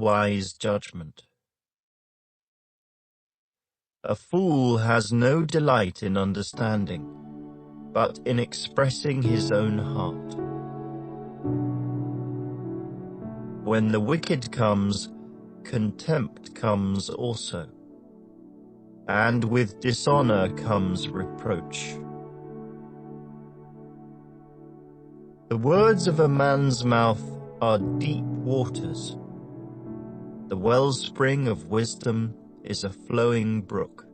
wise judgment. A fool has no delight in understanding, but in expressing his own heart. When the wicked comes, contempt comes also, and with dishonor comes reproach. The words of a man's mouth are deep waters. The wellspring of wisdom is a flowing brook.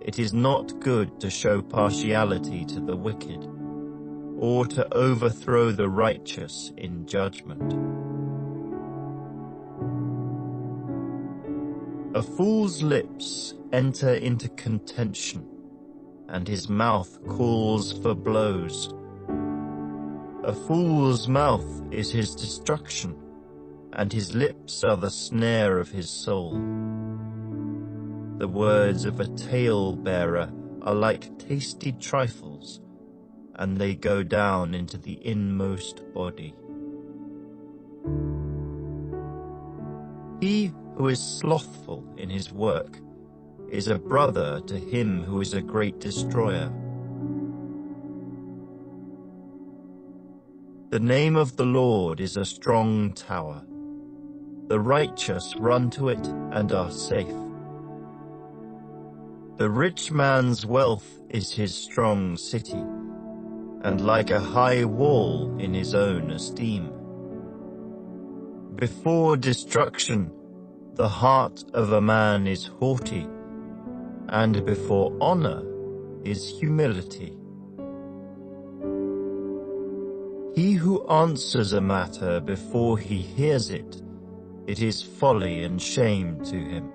It is not good to show partiality to the wicked, or to overthrow the righteous in judgment. A fool's lips enter into contention, and his mouth calls for blows. A fool's mouth is his destruction, and his lips are the snare of his soul. The words of a tale-bearer are like tasty trifles, and they go down into the inmost body. He who is slothful in his work is a brother to him who is a great destroyer. The name of the Lord is a strong tower. The righteous run to it and are safe. The rich man's wealth is his strong city, and like a high wall in his own esteem. Before destruction, the heart of a man is haughty, and before honor is humility. He who answers a matter before he hears it, it is folly and shame to him.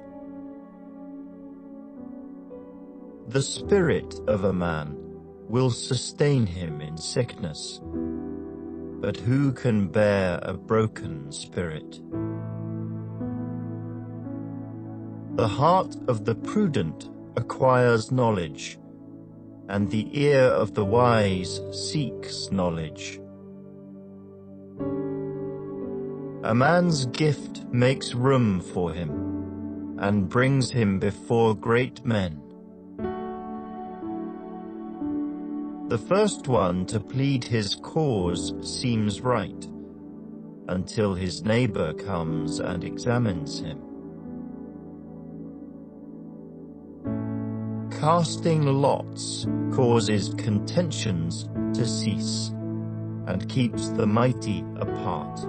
The spirit of a man will sustain him in sickness, but who can bear a broken spirit? The heart of the prudent acquires knowledge, and the ear of the wise seeks knowledge. A man's gift makes room for him, and brings him before great men. The first one to plead his cause seems right, until his neighbor comes and examines him. Casting lots causes contentions to cease, and keeps the mighty apart.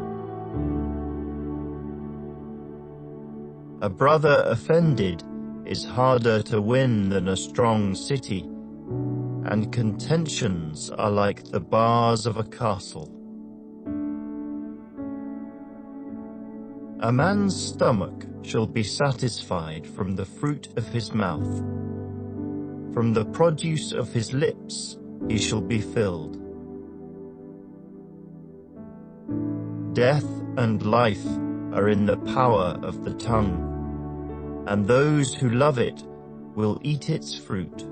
A brother offended is harder to win than a strong city, and contentions are like the bars of a castle. A man's stomach shall be satisfied from the fruit of his mouth. From the produce of his lips he shall be filled. Death and life are in the power of the tongue, and those who love it will eat its fruit.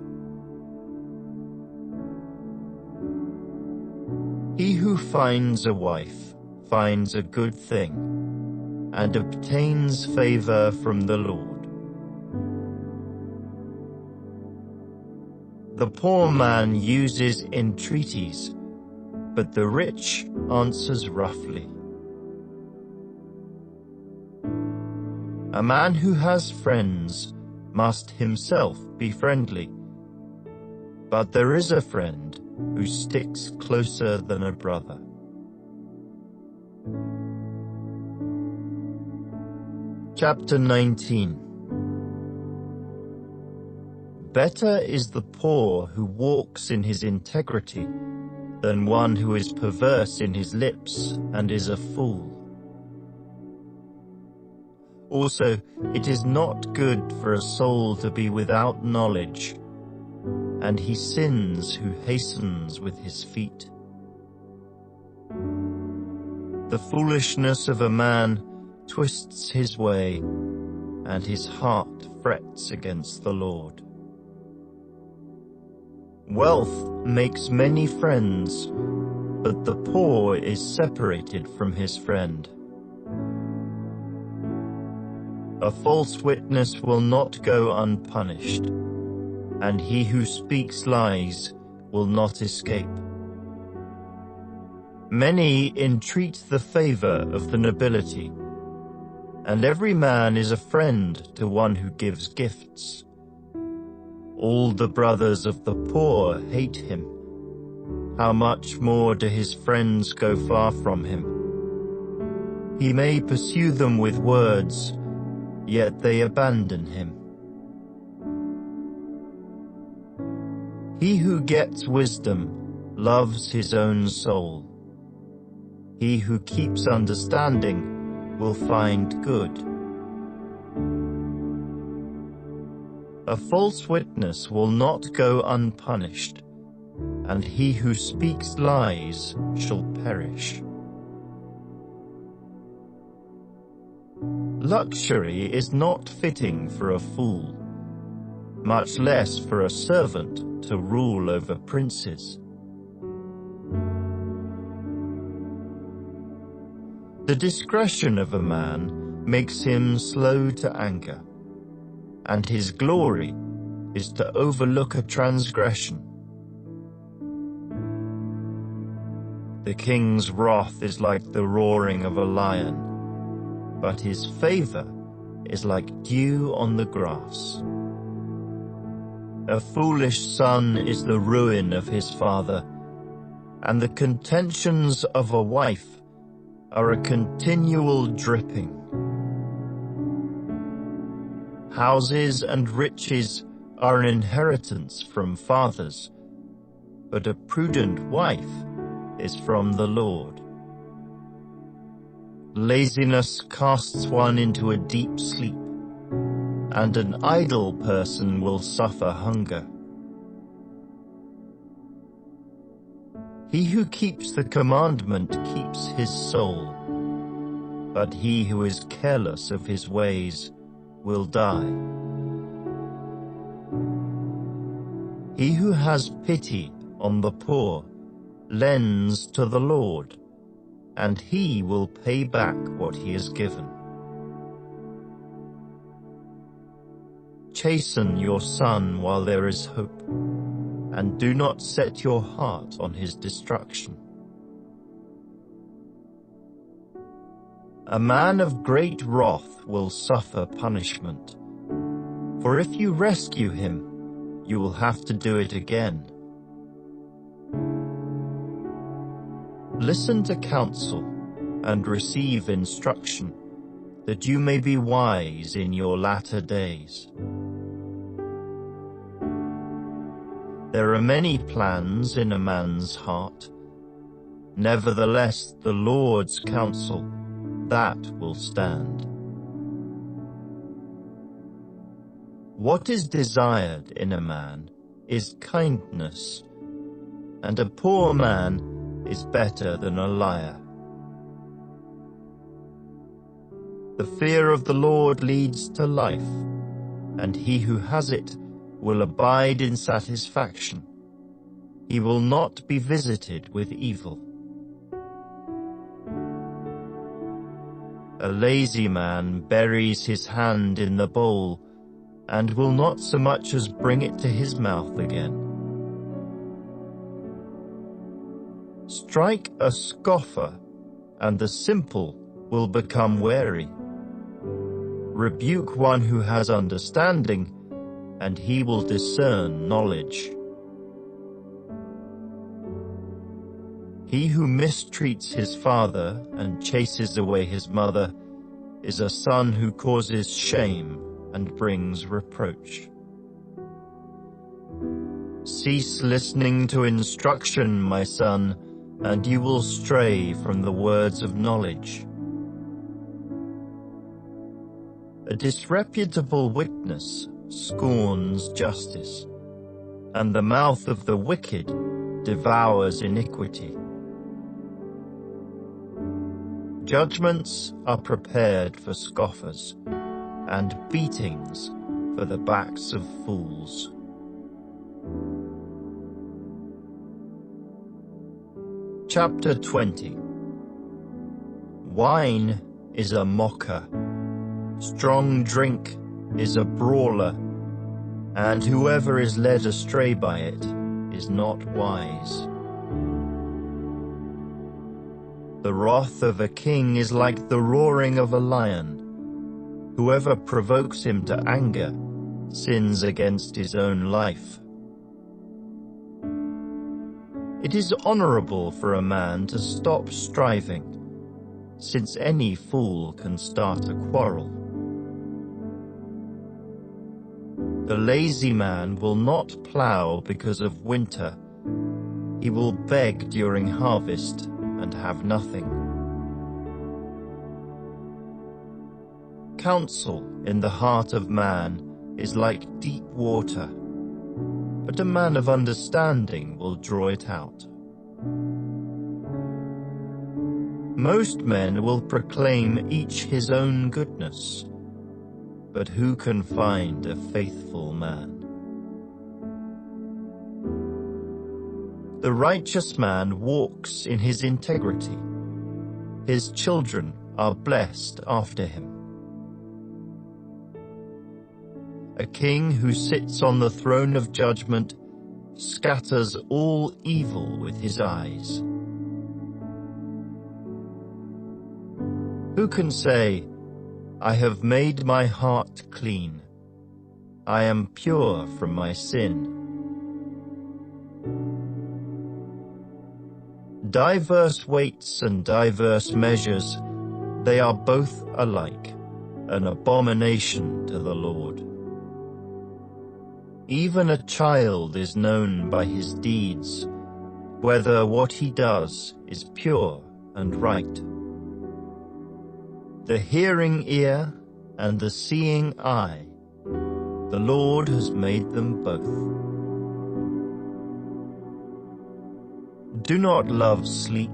He who finds a wife finds a good thing, and obtains favor from the Lord. The poor man uses entreaties, but the rich answers roughly. A man who has friends must himself be friendly, but there is a friend who sticks closer than a brother. Chapter 19. Better is the poor who walks in his integrity than one who is perverse in his lips and is a fool. Also, it is not good for a soul to be without knowledge, and he sins who hastens with his feet. The foolishness of a man twists his way, and his heart frets against the Lord. Wealth makes many friends, but the poor is separated from his friend. A false witness will not go unpunished, and he who speaks lies will not escape. Many entreat the favor of the nobility, and every man is a friend to one who gives gifts. All the brothers of the poor hate him. How much more do his friends go far from him? He may pursue them with words, yet they abandon him. He who gets wisdom loves his own soul. He who keeps understanding will find good. A false witness will not go unpunished, and he who speaks lies shall perish. Luxury is not fitting for a fool, much less for a servant to rule over princes. The discretion of a man makes him slow to anger, and his glory is to overlook a transgression. The king's wrath is like the roaring of a lion, but his favor is like dew on the grass. A foolish son is the ruin of his father, and the contentions of a wife are a continual dripping. Houses and riches are an inheritance from fathers, but a prudent wife is from the Lord. Laziness casts one into a deep sleep, and an idle person will suffer hunger. He who keeps the commandment keeps his soul, but he who is careless of his ways will die. He who has pity on the poor lends to the Lord, and he will pay back what he has given. Chasten your son while there is hope, and do not set your heart on his destruction. A man of great wrath will suffer punishment, for if you rescue him, you will have to do it again. Listen to counsel and receive instruction, that you may be wise in your latter days. There are many plans in a man's heart. Nevertheless, the Lord's counsel, that will stand. What is desired in a man is kindness, and a poor man is better than a liar. The fear of the Lord leads to life, and he who has it will abide in satisfaction. He will not be visited with evil. A lazy man buries his hand in the bowl, and will not so much as bring it to his mouth again. Strike a scoffer, and the simple will become wary. Rebuke one who has understanding, and he will discern knowledge. He who mistreats his father and chases away his mother is a son who causes shame and brings reproach. Cease listening to instruction, my son, and you will stray from the words of knowledge. A disreputable witness scorns justice, and the mouth of the wicked devours iniquity. Judgments are prepared for scoffers, and beatings for the backs of fools. Chapter 20. Wine is a mocker, strong drink is a brawler, and whoever is led astray by it is not wise. The wrath of a king is like the roaring of a lion. Whoever provokes him to anger sins against his own life. It is honorable for a man to stop striving, since any fool can start a quarrel. The lazy man will not plow because of winter. He will beg during harvest and have nothing. Counsel in the heart of man is like deep water, but a man of understanding will draw it out. Most men will proclaim each his own goodness, but who can find a faithful man? The righteous man walks in his integrity. His children are blessed after him. A king who sits on the throne of judgment scatters all evil with his eyes. Who can say, "I have made my heart clean. I am pure from my sin"? Diverse weights and diverse measures, they are both alike, an abomination to the Lord. Even a child is known by his deeds, whether what he does is pure and right. The hearing ear and the seeing eye, the Lord has made them both. Do not love sleep,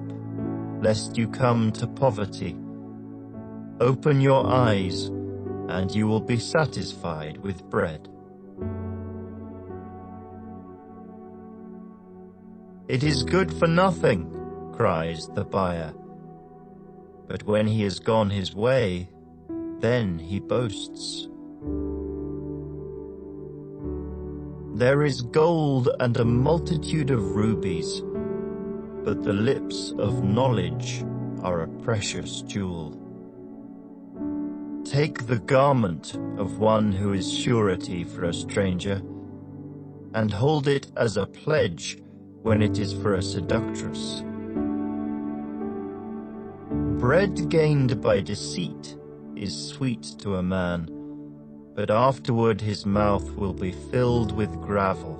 lest you come to poverty. Open your eyes, and you will be satisfied with bread. It is good for nothing, cries the buyer. But when he has gone his way, then he boasts. There is gold and a multitude of rubies, but the lips of knowledge are a precious jewel. Take the garment of one who is surety for a stranger, and hold it as a pledge when it is for a seductress. Bread gained by deceit is sweet to a man, but afterward his mouth will be filled with gravel.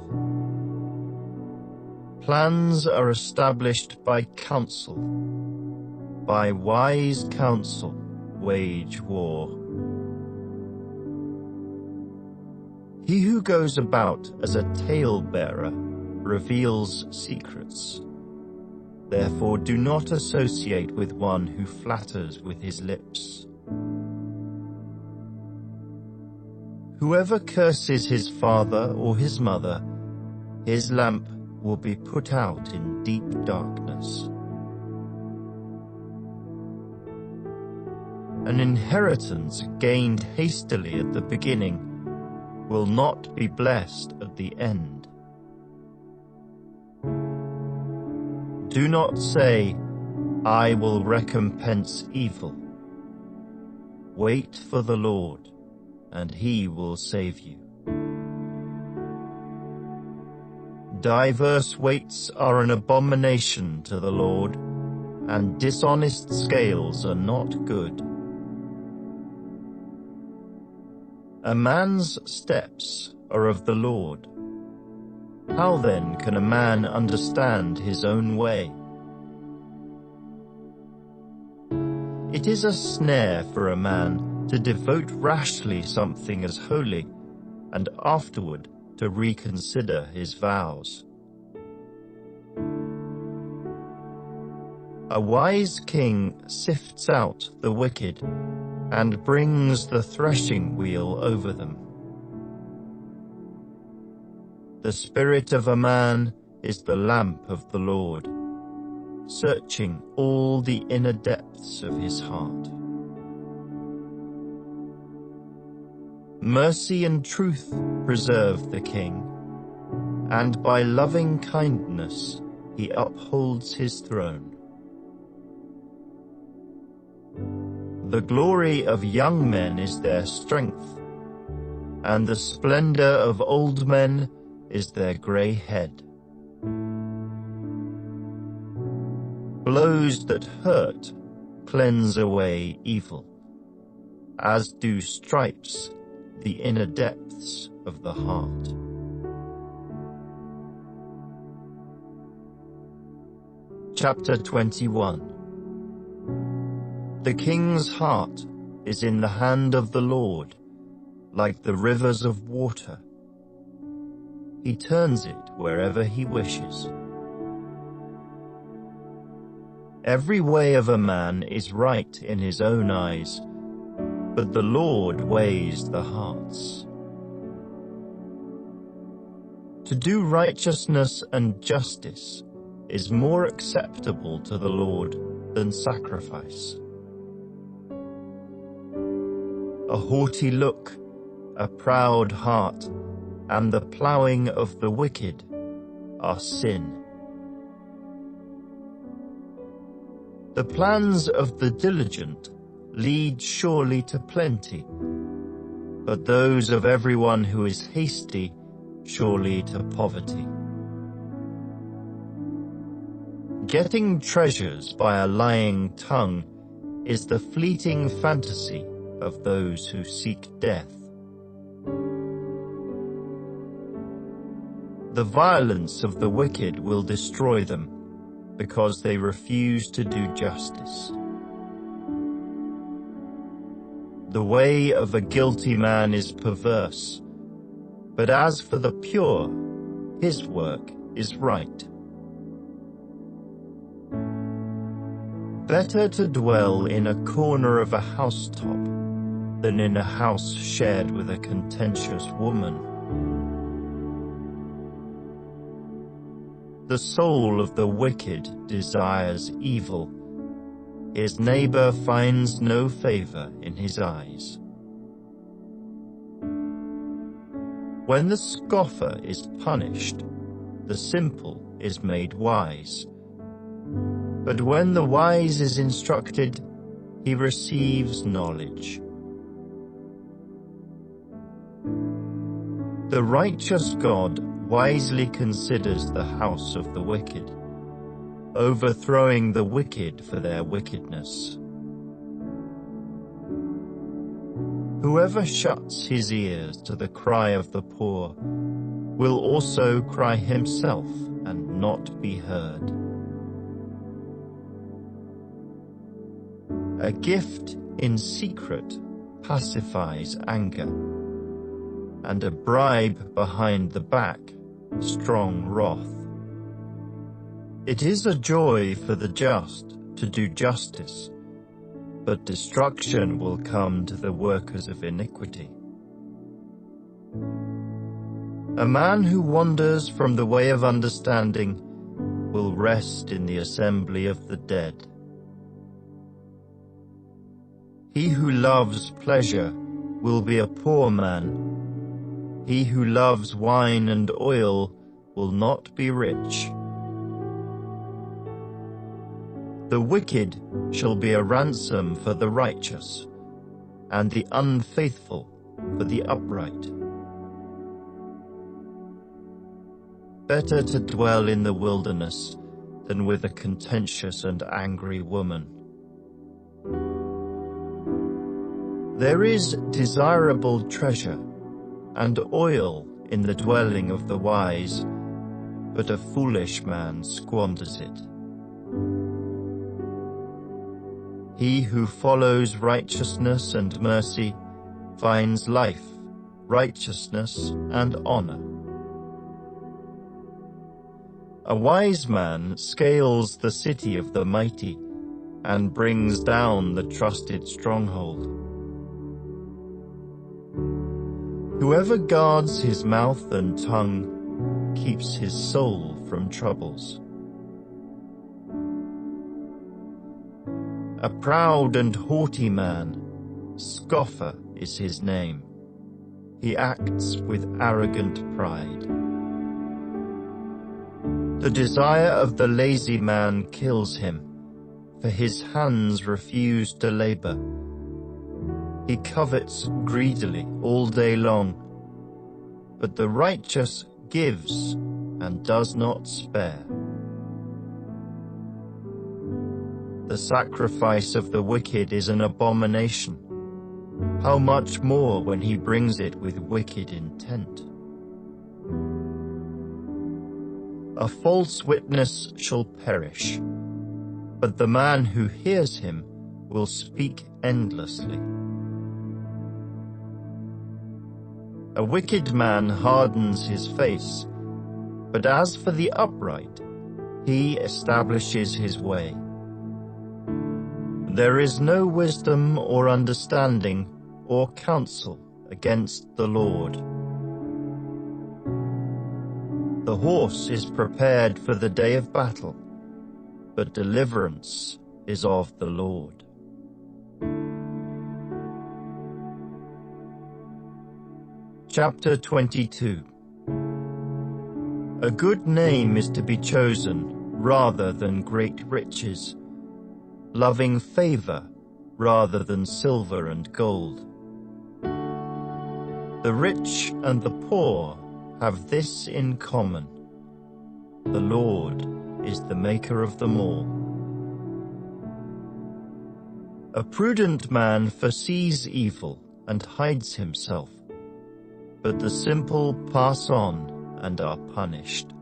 Plans are established by counsel. By wise counsel wage war. He who goes about as a talebearer reveals secrets. Therefore do not associate with one who flatters with his lips. Whoever curses his father or his mother, his lamp will be put out in deep darkness. An inheritance gained hastily at the beginning will not be blessed at the end. Do not say, "I will recompense evil." Wait for the Lord, and he will save you. Diverse weights are an abomination to the Lord, and dishonest scales are not good. A man's steps are of the Lord. How then can a man understand his own way? It is a snare for a man to devote rashly something as holy, and afterward to reconsider his vows. A wise king sifts out the wicked and brings the threshing wheel over them. The spirit of a man is the lamp of the Lord. searching all the inner depths of his heart. Mercy and truth preserve the king, and by loving kindness he upholds his throne. The glory of young men is their strength, and the splendor of old men is their gray head. Blows that hurt cleanse away evil, as do stripes the inner depths of the heart. Chapter 21. The king's heart is in the hand of the Lord, like the rivers of water. He turns it wherever he wishes. Every way of a man is right in his own eyes, but the Lord weighs the hearts. To do righteousness and justice is more acceptable to the Lord than sacrifice. A haughty look, a proud heart, and the plowing of the wicked are sin. The plans of the diligent lead surely to plenty, but those of everyone who is hasty surely to poverty. Getting treasures by a lying tongue is the fleeting fantasy of those who seek death. The violence of the wicked will destroy them, because they refuse to do justice. The way of a guilty man is perverse, but as for the pure, his work is right. Better to dwell in a corner of a housetop than in a house shared with a contentious woman. The soul of the wicked desires evil. His neighbor finds no favor in his eyes. When the scoffer is punished, the simple is made wise. But when the wise is instructed, he receives knowledge. The righteous God wisely considers the house of the wicked, overthrowing the wicked for their wickedness. Whoever shuts his ears to the cry of the poor will also cry himself and not be heard. A gift in secret pacifies anger, and a bribe behind the back strong wrath. It is a joy for the just to do justice, but destruction will come to the workers of iniquity. A man who wanders from the way of understanding will rest in the assembly of the dead. He who loves pleasure will be a poor man. He who loves wine and oil will not be rich. The wicked shall be a ransom for the righteous, and the unfaithful for the upright. Better to dwell in the wilderness than with a contentious and angry woman. There is desirable treasure and oil in the dwelling of the wise, but a foolish man squanders it. He who follows righteousness and mercy finds life, righteousness, and honor. A wise man scales the city of the mighty and brings down the trusted stronghold. Whoever guards his mouth and tongue keeps his soul from troubles. A proud and haughty man, scoffer is his name. He acts with arrogant pride. The desire of the lazy man kills him, for his hands refuse to labor. He covets greedily all day long, but the righteous gives and does not spare. The sacrifice of the wicked is an abomination. How much more when he brings it with wicked intent? A false witness shall perish, but the man who hears him will speak endlessly. A wicked man hardens his face, but as for the upright, he establishes his way. There is no wisdom or understanding or counsel against the Lord. The horse is prepared for the day of battle, but deliverance is of the Lord. Chapter 22. A good name is to be chosen rather than great riches, loving favor rather than silver and gold. The rich and the poor have this in common: the Lord is the maker of them all. A prudent man foresees evil and hides himself, but the simple pass on and are punished.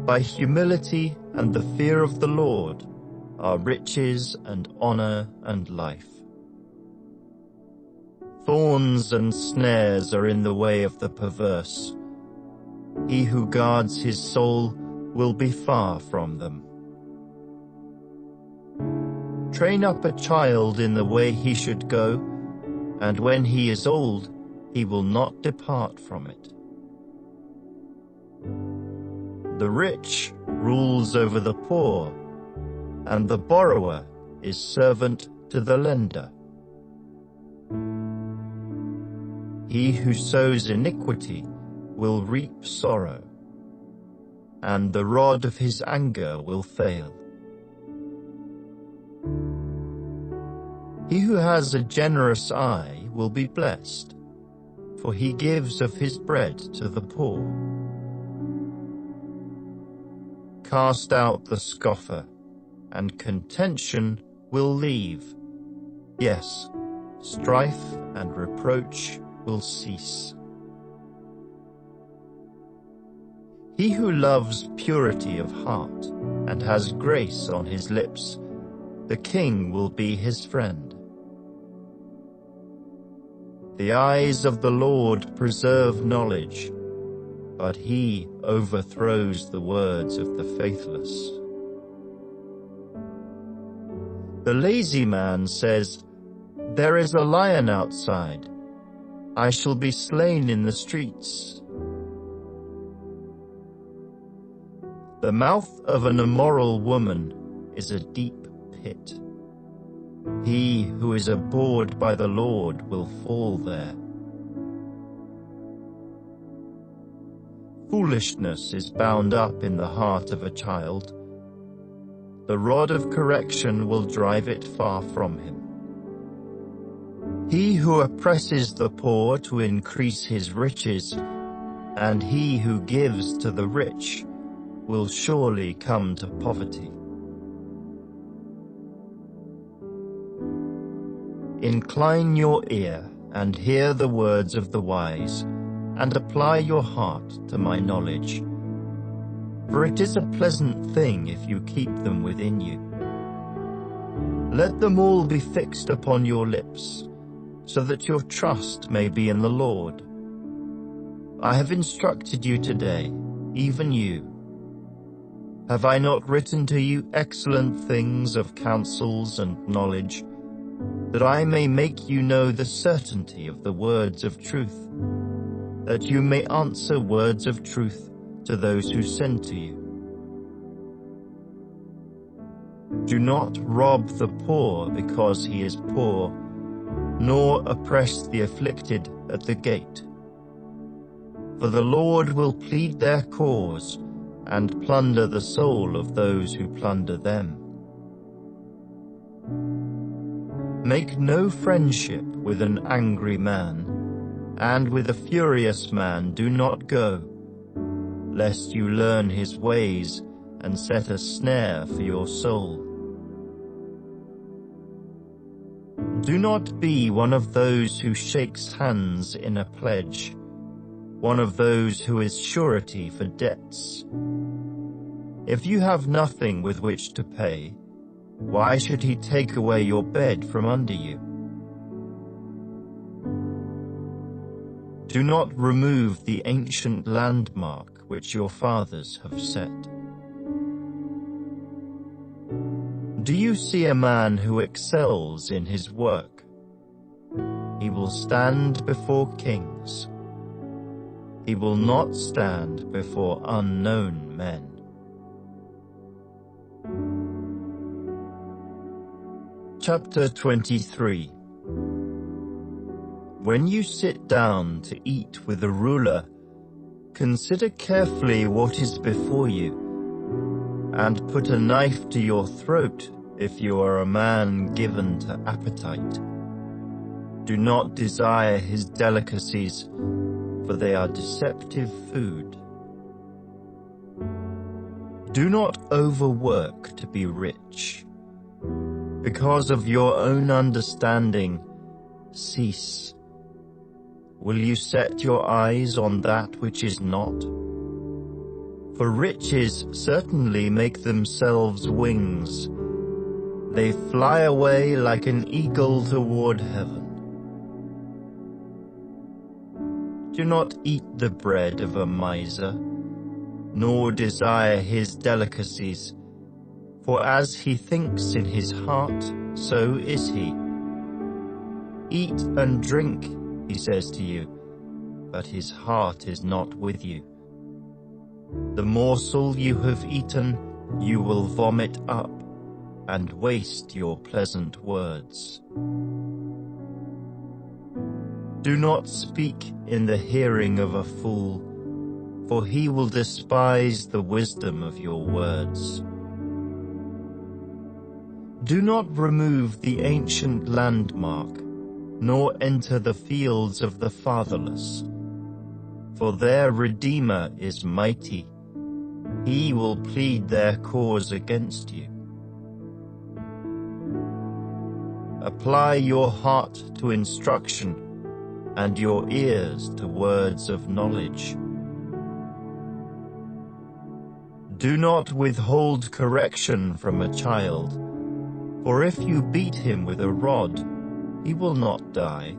By humility and the fear of the Lord are riches and honor and life. Thorns and snares are in the way of the perverse. He who guards his soul will be far from them. Train up a child in the way he should go, and when he is old, he will not depart from it. The rich rules over the poor, and the borrower is servant to the lender. He who sows iniquity will reap sorrow, and the rod of his anger will fail. He who has a generous eye will be blessed, for he gives of his bread to the poor. Cast out the scoffer, and contention will leave. Yes, strife and reproach will cease. He who loves purity of heart and has grace on his lips, the king will be his friend. The eyes of the Lord preserve knowledge, but he overthrows the words of the faithless. The lazy man says, "There is a lion outside. I shall be slain in the streets." The mouth of an immoral woman is a deep pit. He who is abhorred by the Lord will fall there. Foolishness is bound up in the heart of a child. The rod of correction will drive it far from him. He who oppresses the poor to increase his riches, and he who gives to the rich, will surely come to poverty. Incline your ear and hear the words of the wise, and apply your heart to my knowledge. For it is a pleasant thing if you keep them within you. Let them all be fixed upon your lips, so that your trust may be in the Lord. I have instructed you today, even you. Have I not written to you excellent things of counsels and knowledge, that I may make you know the certainty of the words of truth, that you may answer words of truth to those who send to you? Do not rob the poor because he is poor, nor oppress the afflicted at the gate. For the Lord will plead their cause, and plunder the soul of those who plunder them. Make no friendship with an angry man, and with a furious man do not go, lest you learn his ways and set a snare for your soul. Do not be one of those who shakes hands in a pledge, one of those who is surety for debts. If you have nothing with which to pay, why should he take away your bed from under you? Do not remove the ancient landmark which your fathers have set. Do you see a man who excels in his work? He will stand before kings. He will not stand before unknown men. Chapter 23. When you sit down to eat with a ruler, consider carefully what is before you, and put a knife to your throat if you are a man given to appetite. Do not desire his delicacies, for they are deceptive food. Do not overwork to be rich. Because of your own understanding, cease. Will you set your eyes on that which is not? For riches certainly make themselves wings. They fly away like an eagle toward heaven. Do not eat the bread of a miser, nor desire his delicacies, for as he thinks in his heart, so is he. Eat and drink, he says to you, but his heart is not with you. The morsel you have eaten, you will vomit up, and waste your pleasant words. Do not speak in the hearing of a fool, for he will despise the wisdom of your words. Do not remove the ancient landmark, nor enter the fields of the fatherless, for their Redeemer is mighty. He will plead their cause against you. Apply your heart to instruction, and your ears to words of knowledge. Do not withhold correction from a child, for if you beat him with a rod, he will not die.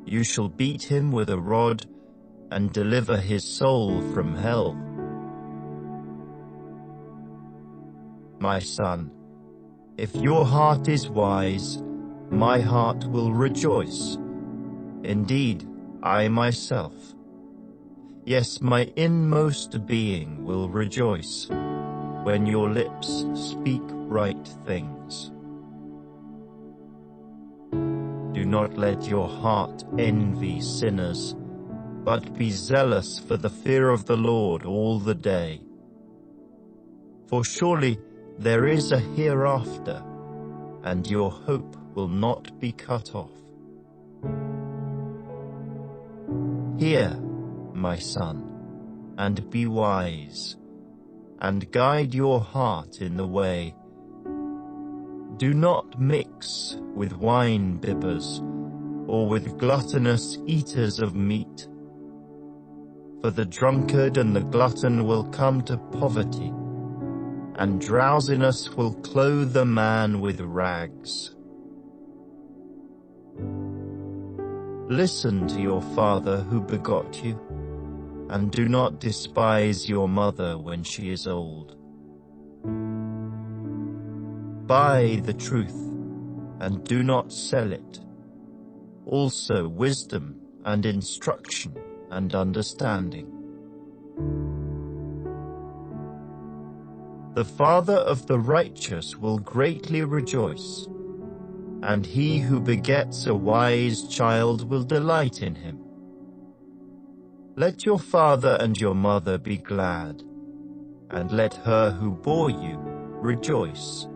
You shall beat him with a rod and deliver his soul from hell. My son, if your heart is wise, my heart will rejoice. Indeed, I myself, yes, my inmost being will rejoice, when your lips speak right things. Do not let your heart envy sinners, but be zealous for the fear of the Lord all the day. For surely there is a hereafter, and your hope will not be cut off. Hear, my son, and be wise, and guide your heart in the way. Do not mix with wine bibbers, or with gluttonous eaters of meat. For the drunkard and the glutton will come to poverty, and drowsiness will clothe a man with rags. Listen to your father who begot you, and do not despise your mother when she is old. Buy the truth, and do not sell it, also wisdom and instruction and understanding. The father of the righteous will greatly rejoice, and he who begets a wise child will delight in him. Let your father and your mother be glad, and let her who bore you rejoice.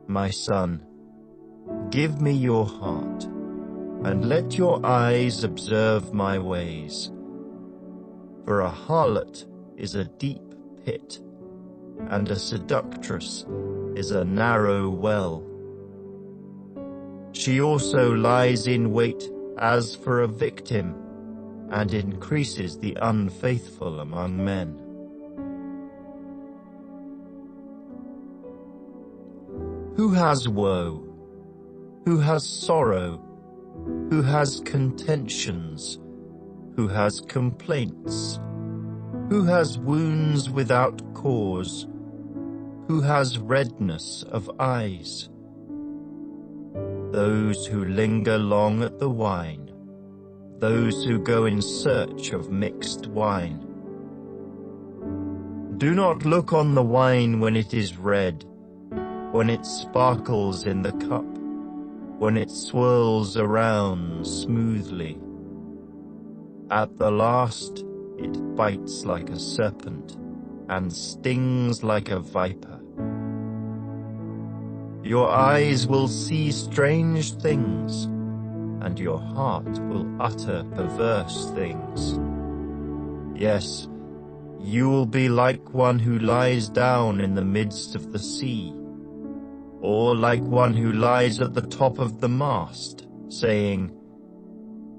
My son, give me your heart, and let your eyes observe my ways. For a harlot is a deep pit, and a seductress is a narrow well. She also lies in wait as for a victim, and increases the unfaithful among men. Who has woe? Who has sorrow? Who has contentions? Who has complaints? Who has wounds without cause? Who has redness of eyes? Those who linger long at the wine, those who go in search of mixed wine. Do not look on the wine when it is red, when it sparkles in the cup, when it swirls around smoothly. At the last, it bites like a serpent and stings like a viper. Your eyes will see strange things, and your heart will utter perverse things. Yes, you will be like one who lies down in the midst of the sea, or like one who lies at the top of the mast, saying,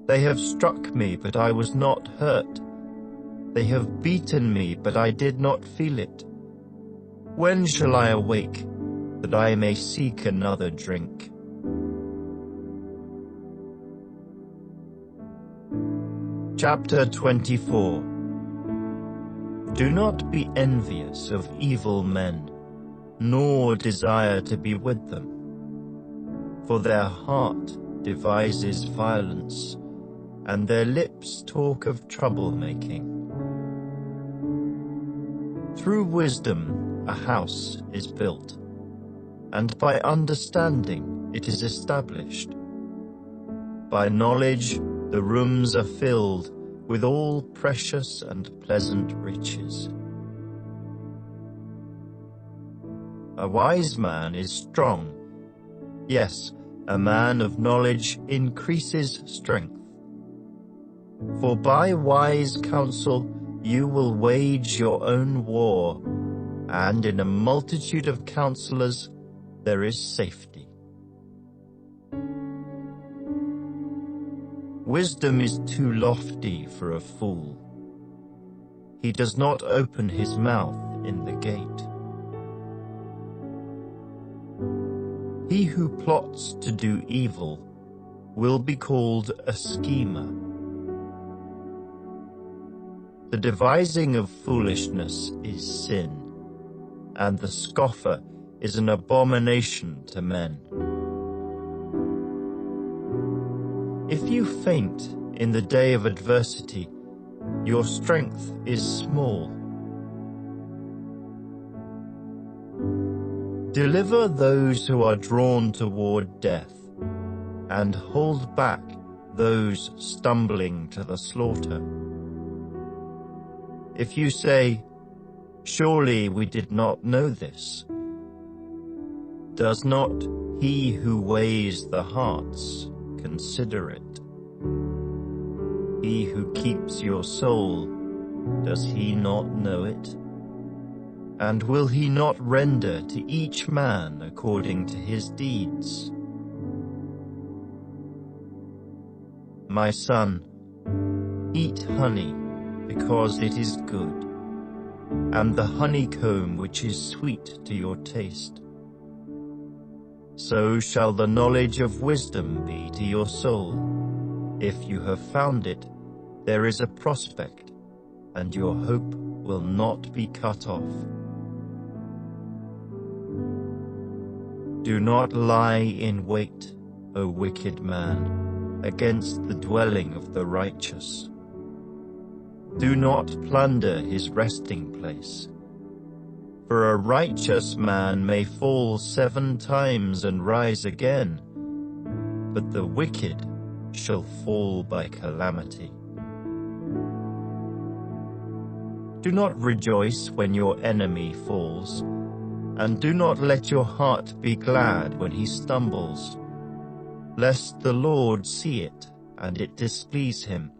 "They have struck me, but I was not hurt. They have beaten me, but I did not feel it. When shall I awake, that I may seek another drink?" Chapter 24. Do not be envious of evil men, nor desire to be with them. For their heart devises violence, and their lips talk of troublemaking. Through wisdom a house is built, and by understanding it is established. By knowledge the rooms are filled with all precious and pleasant riches. A wise man is strong. Yes, a man of knowledge increases strength. For by wise counsel you will wage your own war, and in a multitude of counselors there is safety. Wisdom is too lofty for a fool. He does not open his mouth in the gate. He who plots to do evil will be called a schemer. The devising of foolishness is sin, and the scoffer is an abomination to men. If you faint in the day of adversity, your strength is small. Deliver those who are drawn toward death, and hold back those stumbling to the slaughter. If you say, "Surely we did not know this," does not he who weighs the hearts consider it? He who keeps your soul, does he not know it? And will he not render to each man according to his deeds? My son, eat honey, because it is good, and the honeycomb which is sweet to your taste. So shall the knowledge of wisdom be to your soul. If you have found it, there is a prospect, and your hope will not be cut off. Do not lie in wait, O wicked man, against the dwelling of the righteous. Do not plunder his resting place. For a righteous man may fall 7 times and rise again, but the wicked shall fall by calamity. Do not rejoice when your enemy falls, and do not let your heart be glad when he stumbles, lest the Lord see it, and it displease him,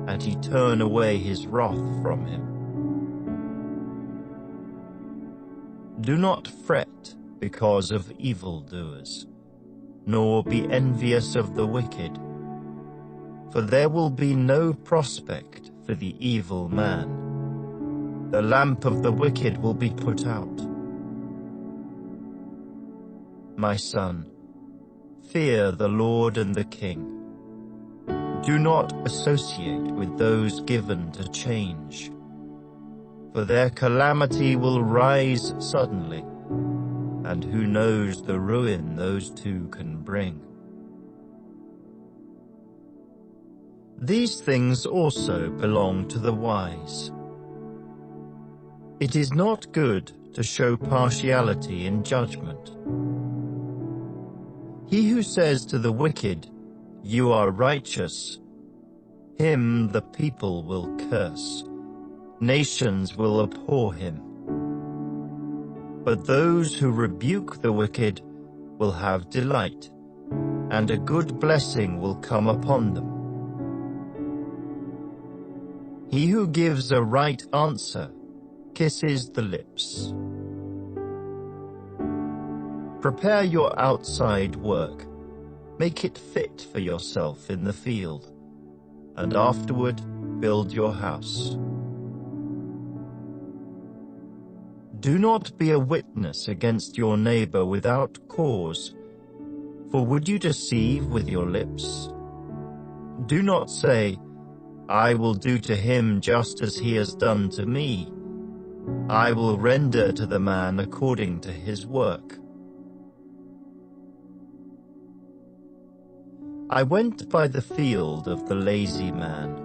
and he turn away his wrath from him. Do not fret because of evildoers, nor be envious of the wicked, for there will be no prospect for the evil man. The lamp of the wicked will be put out. My son, fear the Lord and the King. Do not associate with those given to change, for their calamity will rise suddenly, and who knows the ruin those two can bring. These things also belong to the wise. It is not good to show partiality in judgment. He who says to the wicked, "You are righteous," him the people will curse. Nations will abhor him. But those who rebuke the wicked will have delight, and a good blessing will come upon them. He who gives a right answer kisses the lips. Prepare your outside work, make it fit for yourself in the field, and afterward build your house. Do not be a witness against your neighbor without cause, for would you deceive with your lips? Do not say, "I will do to him just as he has done to me. I will render to the man according to his work." I went by the field of the lazy man,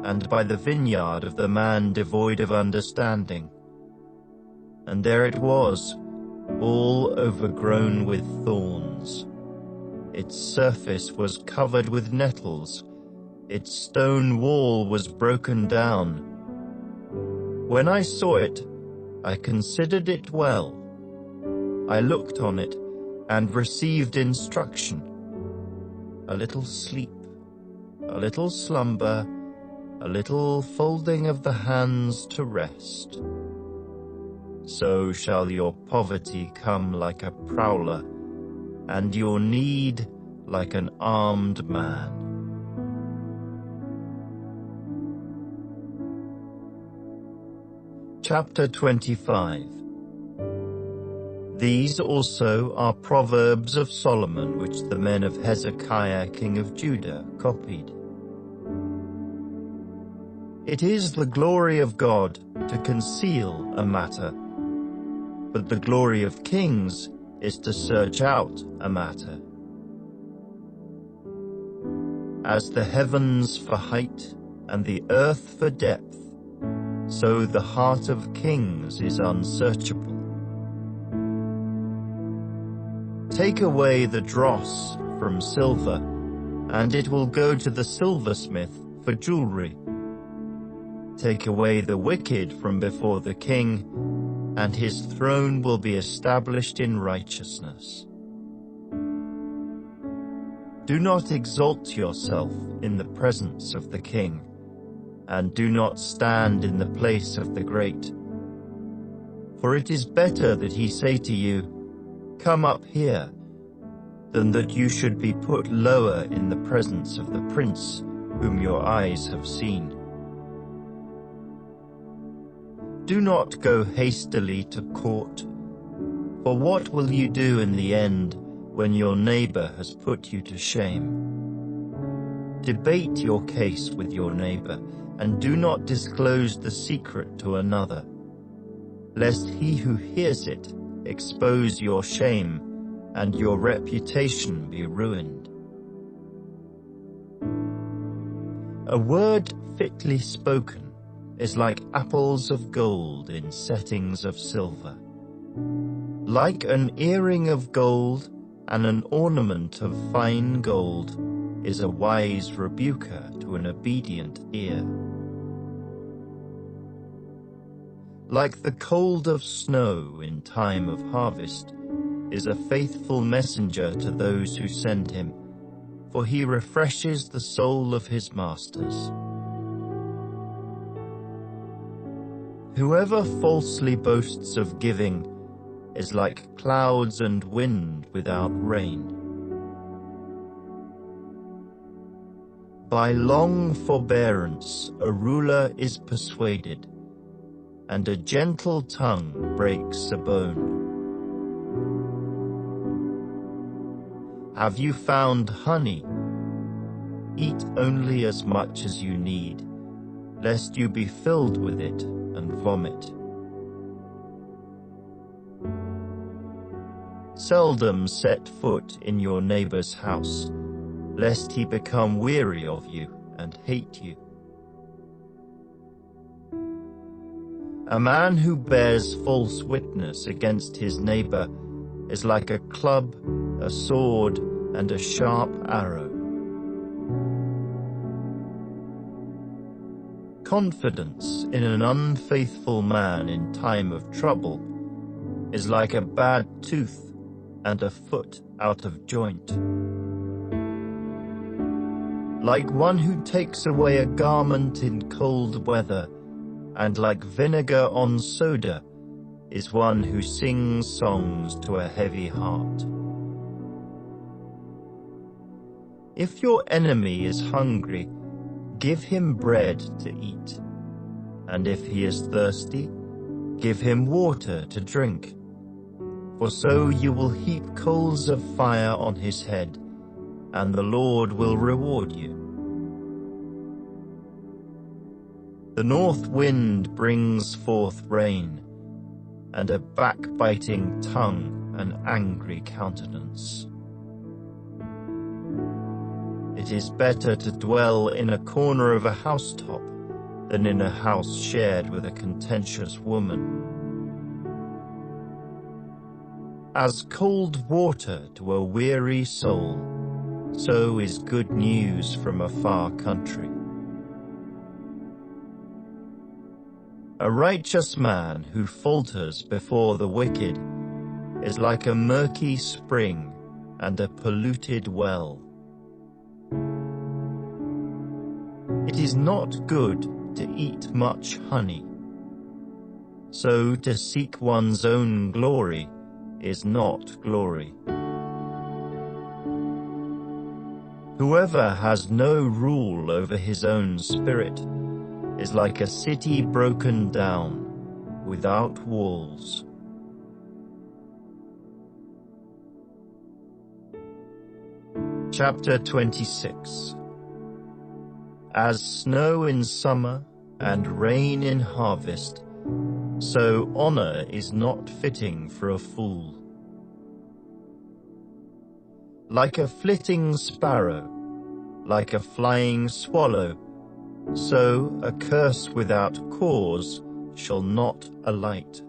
and by the vineyard of the man devoid of understanding. And there it was, all overgrown with thorns. Its surface was covered with nettles. Its stone wall was broken down. When I saw it, I considered it well. I looked on it and received instruction. A little sleep, a little slumber, a little folding of the hands to rest. So shall your poverty come like a prowler, and your need like an armed man. Chapter 25. These also are Proverbs of Solomon, which the men of Hezekiah king of Judah copied. It is the glory of God to conceal a matter, but the glory of kings is to search out a matter. As the heavens for height and the earth for depth, so the heart of kings is unsearchable. Take away the dross from silver, and it will go to the silversmith for jewelry. Take away the wicked from before the king, and his throne will be established in righteousness. Do not exalt yourself in the presence of the king, and do not stand in the place of the great. For it is better that he say to you, "Come up here," than that you should be put lower in the presence of the prince whom your eyes have seen. Do not go hastily to court, for what will you do in the end when your neighbor has put you to shame? Debate your case with your neighbor, and do not disclose the secret to another, lest he who hears it expose your shame, and your reputation be ruined. A word fitly spoken is like apples of gold in settings of silver. Like an earring of gold and an ornament of fine gold is a wise rebuker to an obedient ear. Like the cold of snow in time of harvest is a faithful messenger to those who send him, for he refreshes the soul of his masters. Whoever falsely boasts of giving is like clouds and wind without rain. By long forbearance a ruler is persuaded, and a gentle tongue breaks a bone. Have you found honey? Eat only as much as you need, lest you be filled with it and vomit. Seldom set foot in your neighbor's house, lest he become weary of you and hate you. A man who bears false witness against his neighbor is like a club, a sword, and a sharp arrow. Confidence in an unfaithful man in time of trouble is like a bad tooth and a foot out of joint. Like one who takes away a garment in cold weather, and like vinegar on soda is one who sings songs to a heavy heart. If your enemy is hungry, give him bread to eat, and if he is thirsty, give him water to drink. For so you will heap coals of fire on his head, and the Lord will reward you. The north wind brings forth rain, and a backbiting tongue an angry countenance. It is better to dwell in a corner of a housetop than in a house shared with a contentious woman. As cold water to a weary soul, so is good news from a far country. A righteous man who falters before the wicked is like a murky spring and a polluted well. It is not good to eat much honey, so to seek one's own glory is not glory. Whoever has no rule over his own spirit is like a city broken down, without walls. Chapter 26. As snow in summer and rain in harvest, so honor is not fitting for a fool. Like a flitting sparrow, like a flying swallow, so a curse without cause shall not alight.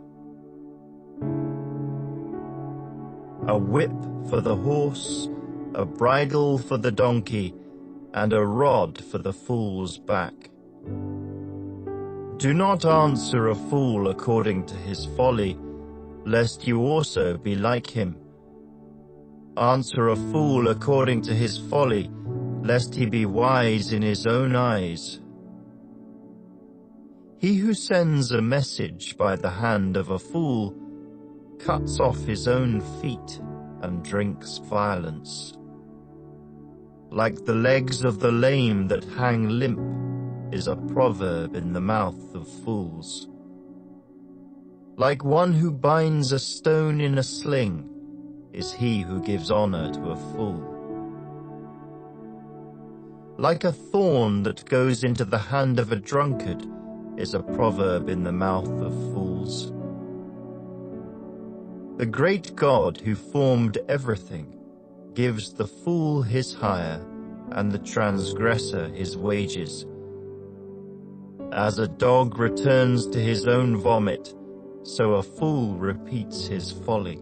A whip for the horse, a bridle for the donkey, and a rod for the fool's back. Do not answer a fool according to his folly, lest you also be like him. Answer a fool according to his folly, lest he be wise in his own eyes. He who sends a message by the hand of a fool cuts off his own feet and drinks violence. Like the legs of the lame that hang limp is a proverb in the mouth of fools. Like one who binds a stone in a sling is he who gives honor to a fool. Like a thorn that goes into the hand of a drunkard is a proverb in the mouth of fools. The great God who formed everything gives the fool his hire and the transgressor his wages. As a dog returns to his own vomit, so a fool repeats his folly.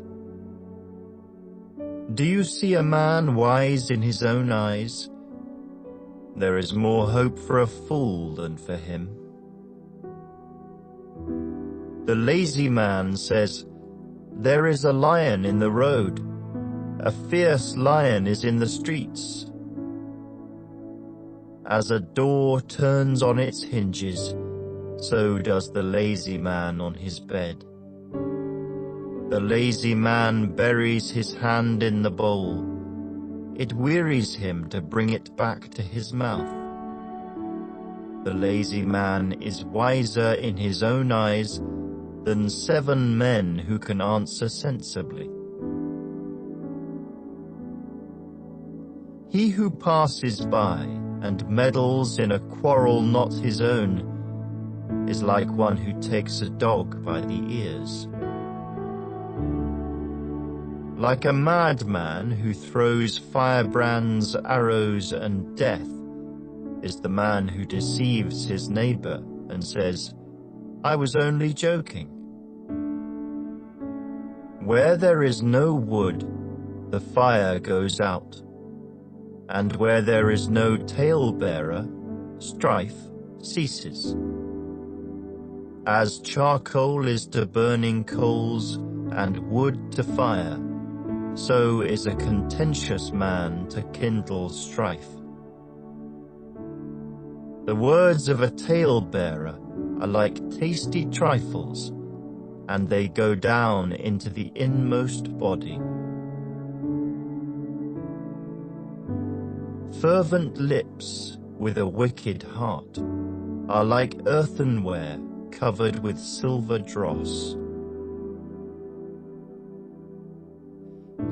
Do you see a man wise in his own eyes? There is more hope for a fool than for him. The lazy man says, "There is a lion in the road. A fierce lion is in the streets." As a door turns on its hinges, so does the lazy man on his bed. The lazy man buries his hand in the bowl. It wearies him to bring it back to his mouth. The lazy man is wiser in his own eyes than 7 men who can answer sensibly. He who passes by and meddles in a quarrel not his own is like one who takes a dog by the ears. Like a madman who throws firebrands, arrows, and death is the man who deceives his neighbor and says, "I was only joking." Where there is no wood, the fire goes out, and where there is no talebearer, strife ceases. As charcoal is to burning coals and wood to fire, so is a contentious man to kindle strife. The words of a talebearer are like tasty trifles, and they go down into the inmost body. Fervent lips with a wicked heart are like earthenware covered with silver dross.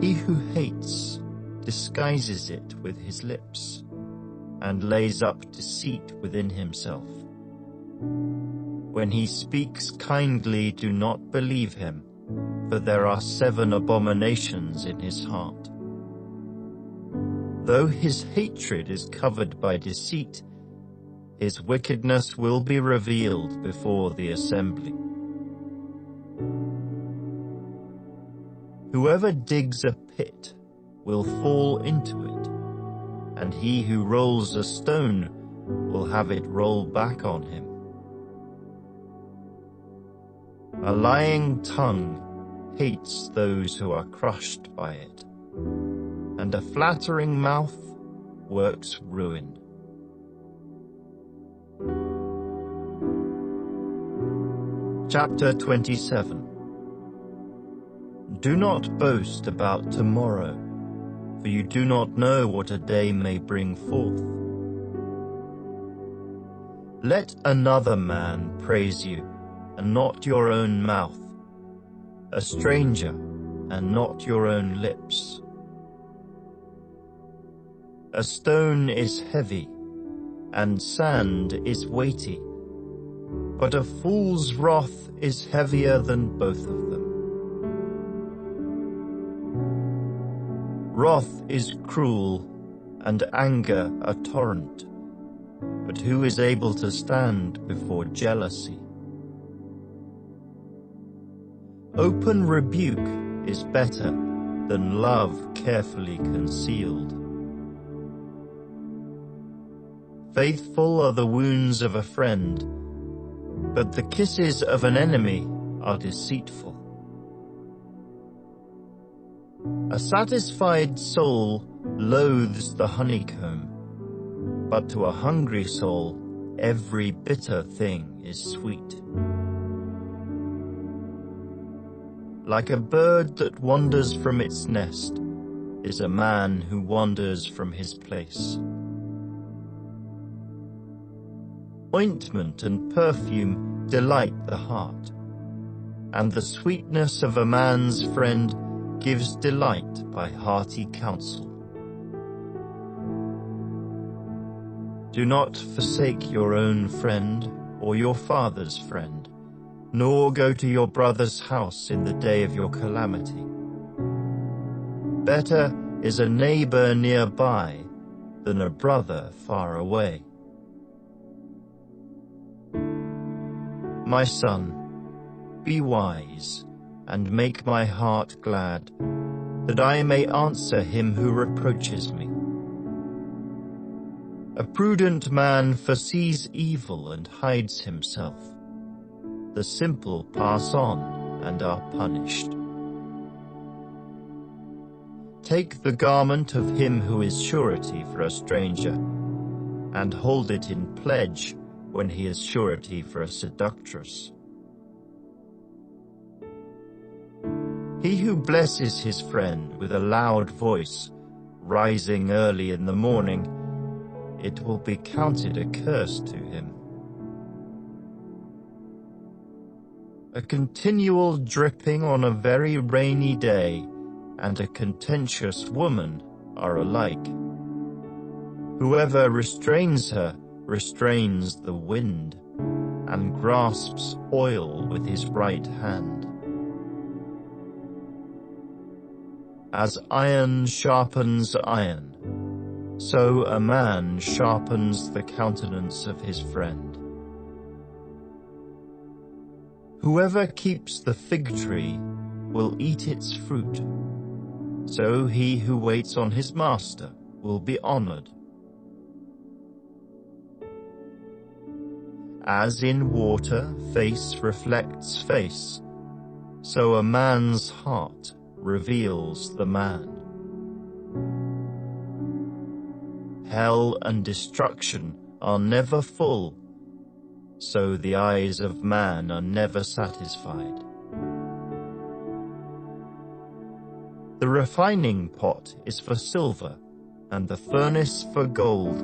He who hates disguises it with his lips, and lays up deceit within himself. When he speaks kindly, do not believe him, for there are 7 abominations in his heart. Though his hatred is covered by deceit, his wickedness will be revealed before the assembly. Whoever digs a pit will fall into it, and he who rolls a stone will have it roll back on him. A lying tongue hates those who are crushed by it, and a flattering mouth works ruin. Chapter 27. Do not boast about tomorrow, for you do not know what a day may bring forth. Let another man praise you, and not your own mouth, a stranger, and not your own lips. A stone is heavy, and sand is weighty, but a fool's wrath is heavier than both of them. Wrath is cruel, and anger a torrent, but who is able to stand before jealousy? Open rebuke is better than love carefully concealed. Faithful are the wounds of a friend, but the kisses of an enemy are deceitful. A satisfied soul loathes the honeycomb, but to a hungry soul every bitter thing is sweet. Like a bird that wanders from its nest is a man who wanders from his place. Ointment and perfume delight the heart, and the sweetness of a man's friend gives delight by hearty counsel. Do not forsake your own friend or your father's friend, nor go to your brother's house in the day of your calamity. Better is a neighbor nearby than a brother far away. My son, be wise, and make my heart glad, that I may answer him who reproaches me. A prudent man foresees evil and hides himself. The simple pass on and are punished. Take the garment of him who is surety for a stranger, and hold it in pledge when he is surety for a seductress. He who blesses his friend with a loud voice, rising early in the morning, it will be counted a curse to him. A continual dripping on a very rainy day and a contentious woman are alike. Whoever restrains her restrains the wind, and grasps oil with his right hand. As iron sharpens iron, so a man sharpens the countenance of his friend. Whoever keeps the fig tree will eat its fruit, so he who waits on his master will be honored. As in water face reflects face, so a man's heart reveals the man. Hell and destruction are never full, so the eyes of man are never satisfied. The refining pot is for silver, and the furnace for gold,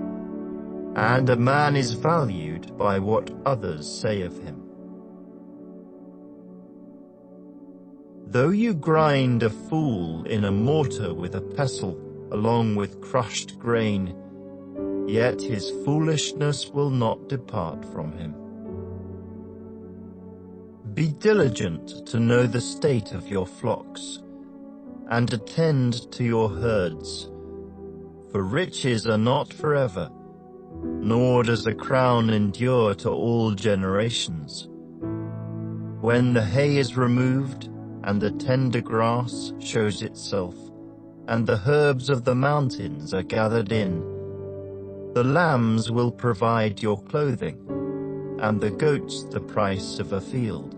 and a man is valued by what others say of him. Though you grind a fool in a mortar with a pestle, along with crushed grain, yet his foolishness will not depart from him. Be diligent to know the state of your flocks, and attend to your herds, for riches are not forever, nor does a crown endure to all generations. When the hay is removed, and the tender grass shows itself, and the herbs of the mountains are gathered in, the lambs will provide your clothing, and the goats the price of a field.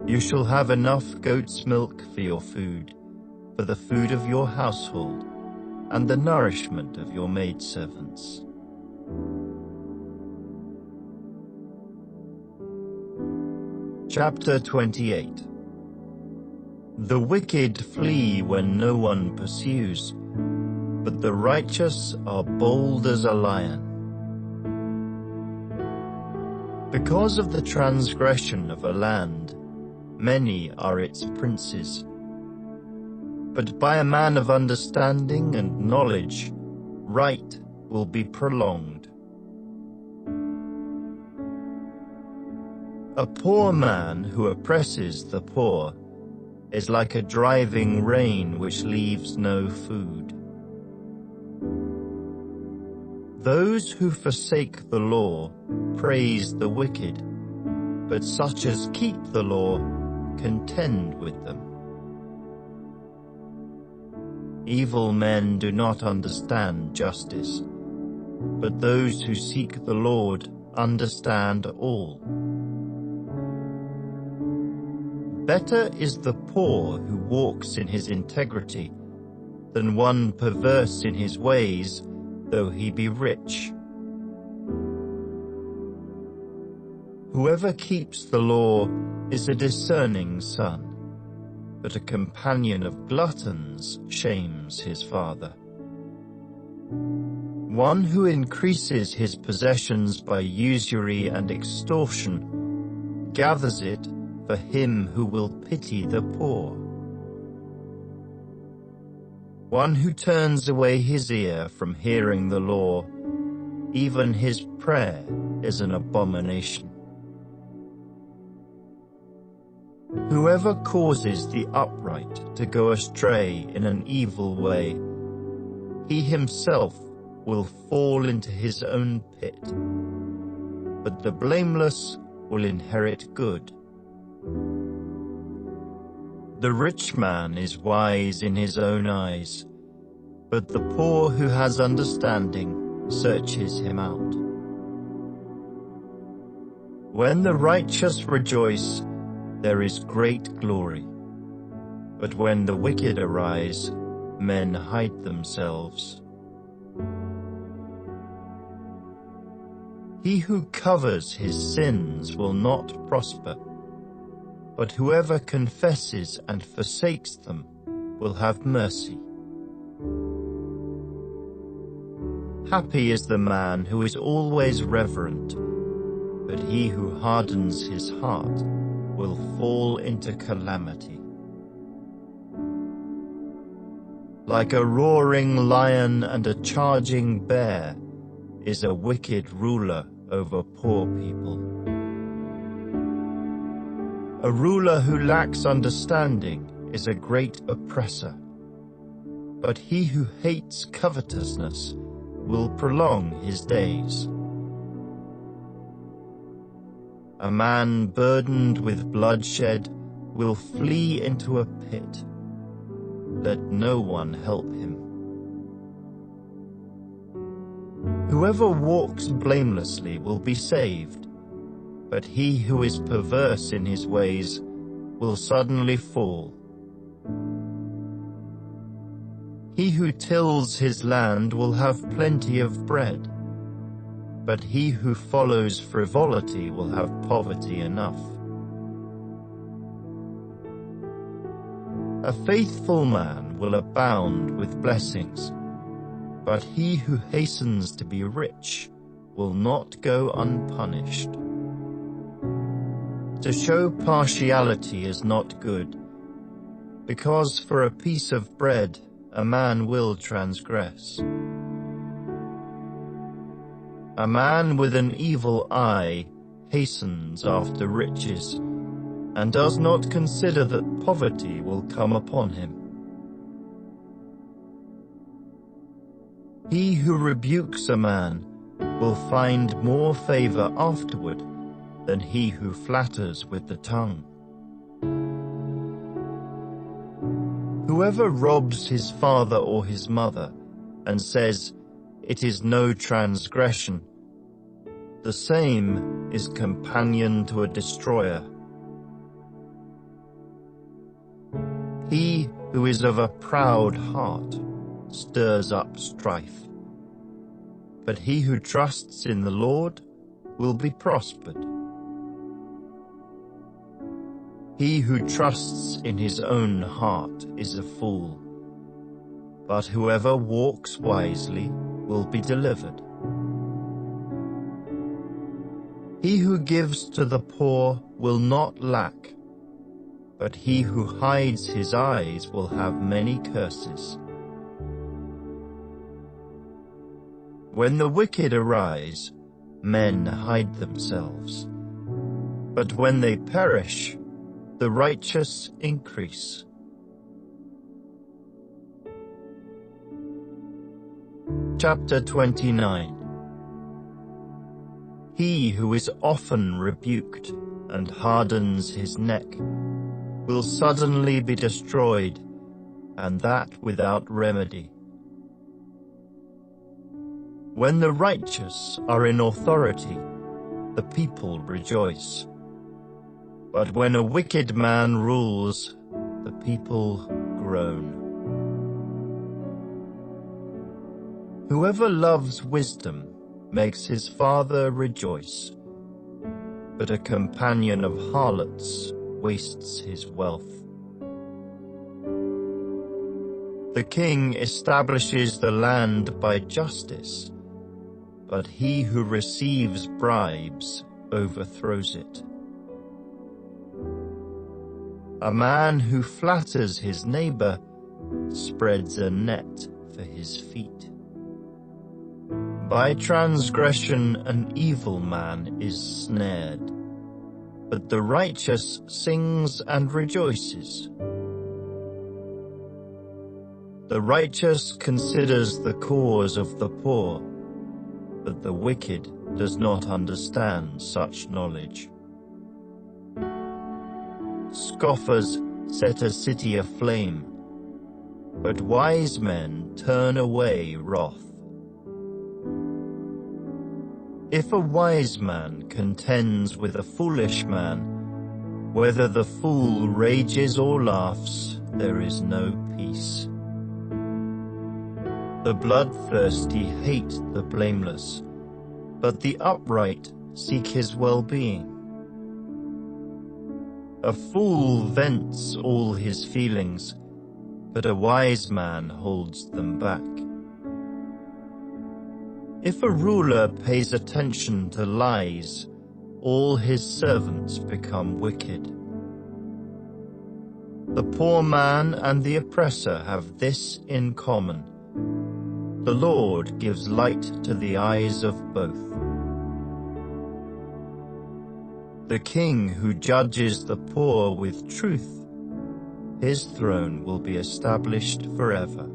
You shall have enough goat's milk for your food, for the food of your household, and the nourishment of your maidservants. Chapter 28. The wicked flee when no one pursues, but the righteous are bold as a lion. Because of the transgression of a land, many are its princes. But by a man of understanding and knowledge, right will be prolonged. A poor man who oppresses the poor is like a driving rain which leaves no food. Those who forsake the law praise the wicked, but such as keep the law contend with them. Evil men do not understand justice, but those who seek the Lord understand all. Better is the poor who walks in his integrity than one perverse in his ways, though he be rich. Whoever keeps the law is a discerning son, but a companion of gluttons shames his father. One who increases his possessions by usury and extortion gathers it for him who will pity the poor. One who turns away his ear from hearing the law, even his prayer is an abomination. Whoever causes the upright to go astray in an evil way, he himself will fall into his own pit, but the blameless will inherit good. The rich man is wise in his own eyes, but the poor who has understanding searches him out. When the righteous rejoice, there is great glory, but when the wicked arise, men hide themselves. He who covers his sins will not prosper, but whoever confesses and forsakes them will have mercy. Happy is the man who is always reverent, but he who hardens his heart will fall into calamity. Like a roaring lion and a charging bear is a wicked ruler over poor people. A ruler who lacks understanding is a great oppressor, but he who hates covetousness will prolong his days. A man burdened with bloodshed will flee into a pit. Let no one help him. Whoever walks blamelessly will be saved, but he who is perverse in his ways will suddenly fall. He who tills his land will have plenty of bread, but he who follows frivolity will have poverty enough. A faithful man will abound with blessings, but he who hastens to be rich will not go unpunished. To show partiality is not good, because for a piece of bread a man will transgress. A man with an evil eye hastens after riches, and does not consider that poverty will come upon him. He who rebukes a man will find more favor afterward than he who flatters with the tongue. Whoever robs his father or his mother and says, "It is no transgression," the same is companion to a destroyer. He who is of a proud heart stirs up strife, but he who trusts in the Lord will be prospered. He who trusts in his own heart is a fool, but whoever walks wisely will be delivered. He who gives to the poor will not lack, but he who hides his eyes will have many curses. When the wicked arise, men hide themselves, but when they perish, the righteous increase. Chapter 29. He who is often rebuked and hardens his neck will suddenly be destroyed, and that without remedy. When the righteous are in authority, the people rejoice. But when a wicked man rules, the people groan. Whoever loves wisdom makes his father rejoice, but a companion of harlots wastes his wealth. The king establishes the land by justice, but he who receives bribes overthrows it. A man who flatters his neighbor spreads a net for his feet. By transgression an evil man is snared, but the righteous sings and rejoices. The righteous considers the cause of the poor, but the wicked does not understand such knowledge. Scoffers set a city aflame, but wise men turn away wrath. If a wise man contends with a foolish man, whether the fool rages or laughs, there is no peace. The bloodthirsty hate the blameless, but the upright seek his well-being. A fool vents all his feelings, but a wise man holds them back. If a ruler pays attention to lies, all his servants become wicked. The poor man and the oppressor have this in common: the Lord gives light to the eyes of both. The king who judges the poor with truth, his throne will be established forever.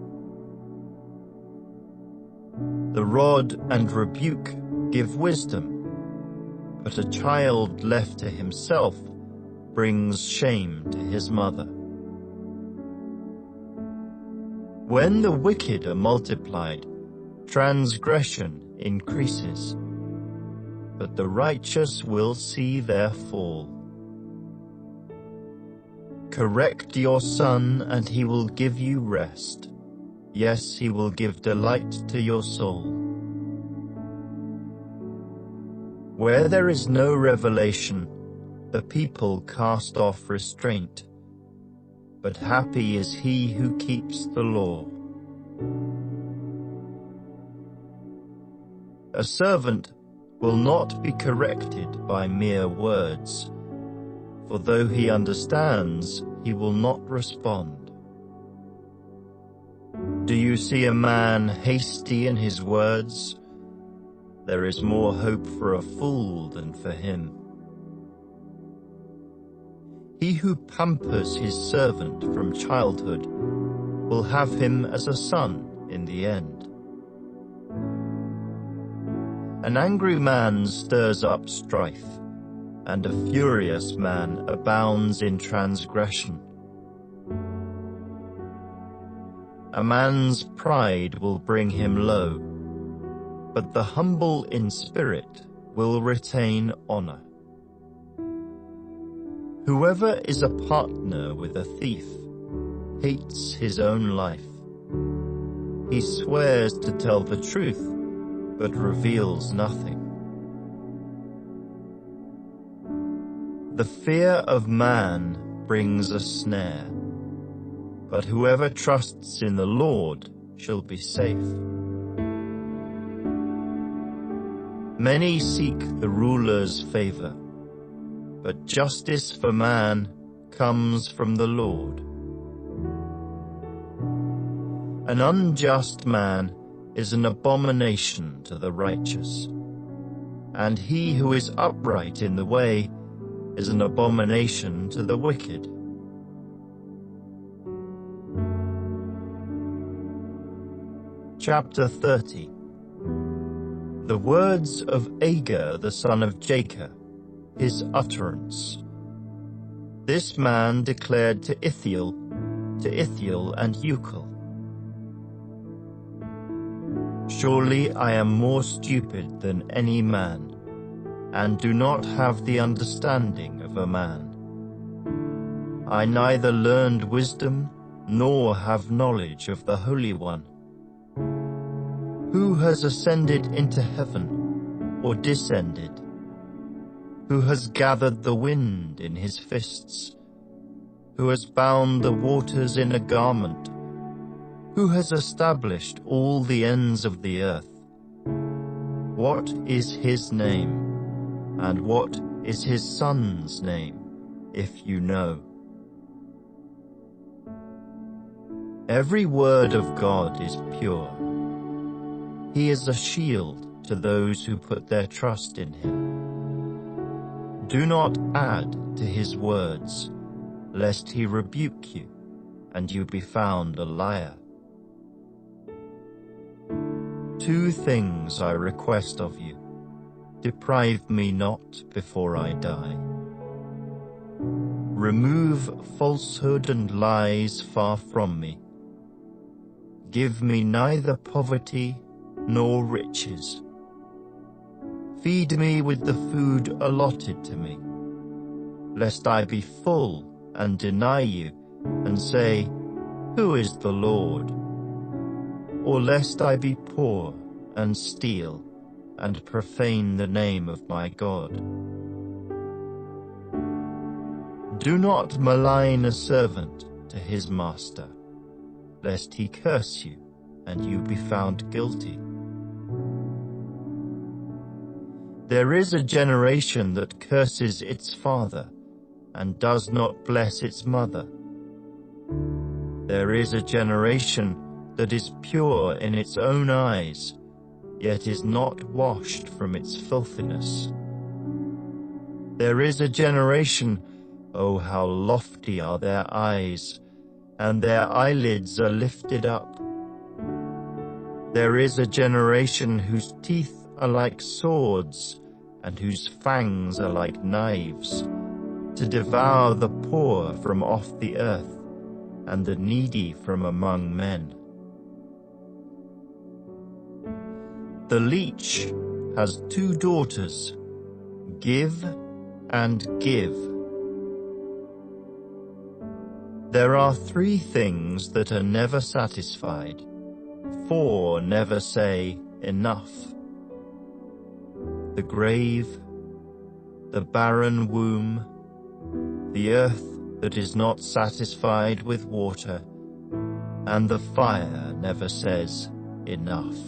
The rod and rebuke give wisdom, but a child left to himself brings shame to his mother. When the wicked are multiplied, transgression increases, but the righteous will see their fall. Correct your son, and he will give you rest. Yes, he will give delight to your soul. Where there is no revelation, the people cast off restraint, but happy is he who keeps the law. A servant will not be corrected by mere words, for though he understands, he will not respond. Do you see a man hasty in his words? There is more hope for a fool than for him. He who pampers his servant from childhood will have him as a son in the end. An angry man stirs up strife, and a furious man abounds in transgression. A man's pride will bring him low, but the humble in spirit will retain honor. Whoever is a partner with a thief hates his own life. He swears to tell the truth, but reveals nothing. The fear of man brings a snare, but whoever trusts in the Lord shall be safe. Many seek the ruler's favor, but justice for man comes from the Lord. An unjust man is an abomination to the righteous, and he who is upright in the way is an abomination to the wicked. Chapter 30. The words of Agur the son of Jacob, his utterance. This man declared to Ithiel and Ucal, surely I am more stupid than any man, and do not have the understanding of a man. I neither learned wisdom, nor have knowledge of the Holy One. Who has ascended into heaven, or descended? Who has gathered the wind in his fists? Who has bound the waters in a garment? Who has established all the ends of the earth? What is his name? And what is his son's name, if you know? Every word of God is pure. He is a shield to those who put their trust in him. Do not add to his words, lest he rebuke you, and you be found a liar. 2 things I request of you. Deprive me not before I die. Remove falsehood and lies far from me. Give me neither poverty nor riches. Feed me with the food allotted to me, lest I be full and deny you, and say, Who is the Lord? Or lest I be poor and steal, and profane the name of my God. Do not malign a servant to his master, lest he curse you, and you be found guilty. There is a generation that curses its father, and does not bless its mother. There is a generation that is pure in its own eyes, yet is not washed from its filthiness. There is a generation, oh, how lofty are their eyes, and their eyelids are lifted up. There is a generation whose teeth are like swords, and whose fangs are like knives, to devour the poor from off the earth, and the needy from among men. The leech has 2 daughters, give and give. There are 3 things that are never satisfied, 4 never say enough: the grave, the barren womb, the earth that is not satisfied with water, and the fire never says enough.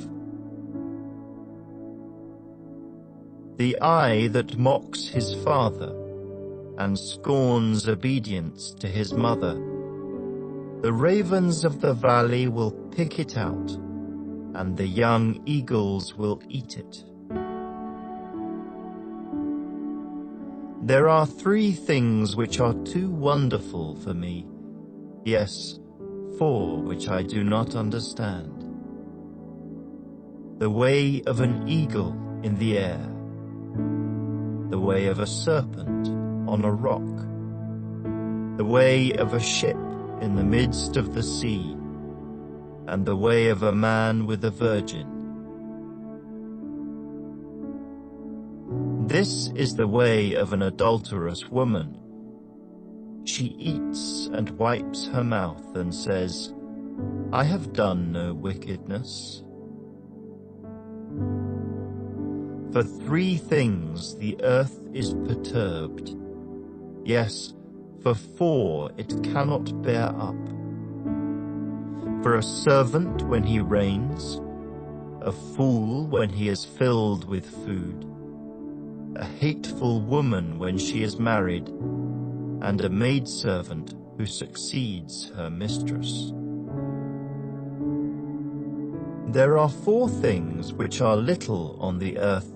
The eye that mocks his father, and scorns obedience to his mother, the ravens of the valley will pick it out, and the young eagles will eat it. There are 3 things which are too wonderful for me, yes, 4 which I do not understand. The way of an eagle in the air, the way of a serpent on a rock, the way of a ship in the midst of the sea, and the way of a man with a virgin. This is the way of an adulterous woman. She eats and wipes her mouth and says, I have done no wickedness. For 3 things the earth is perturbed, yes, for 4 it cannot bear up. For a servant when he reigns, a fool when he is filled with food, a hateful woman when she is married, and a maidservant who succeeds her mistress. There are 4 things which are little on the earth,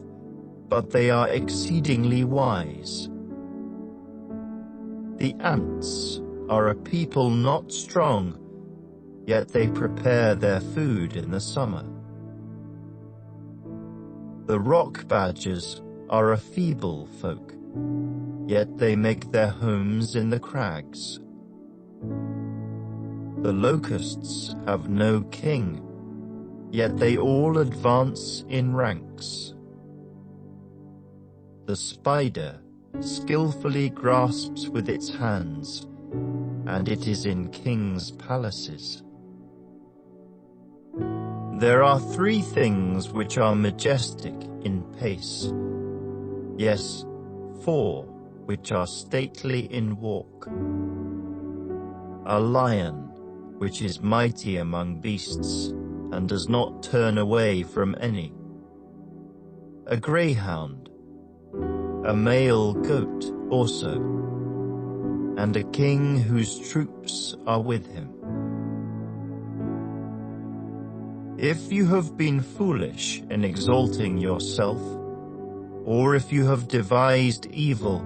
but they are exceedingly wise. The ants are a people not strong, yet they prepare their food in the summer. The rock badgers are a feeble folk, yet they make their homes in the crags. The locusts have no king, yet they all advance in ranks. The spider skillfully grasps with its hands, and it is in kings' palaces. There are 3 things which are majestic in pace, yes, 4 which are stately in walk. A lion, which is mighty among beasts, and does not turn away from any. A greyhound, a male goat also, and a king whose troops are with him. If you have been foolish in exalting yourself, or if you have devised evil,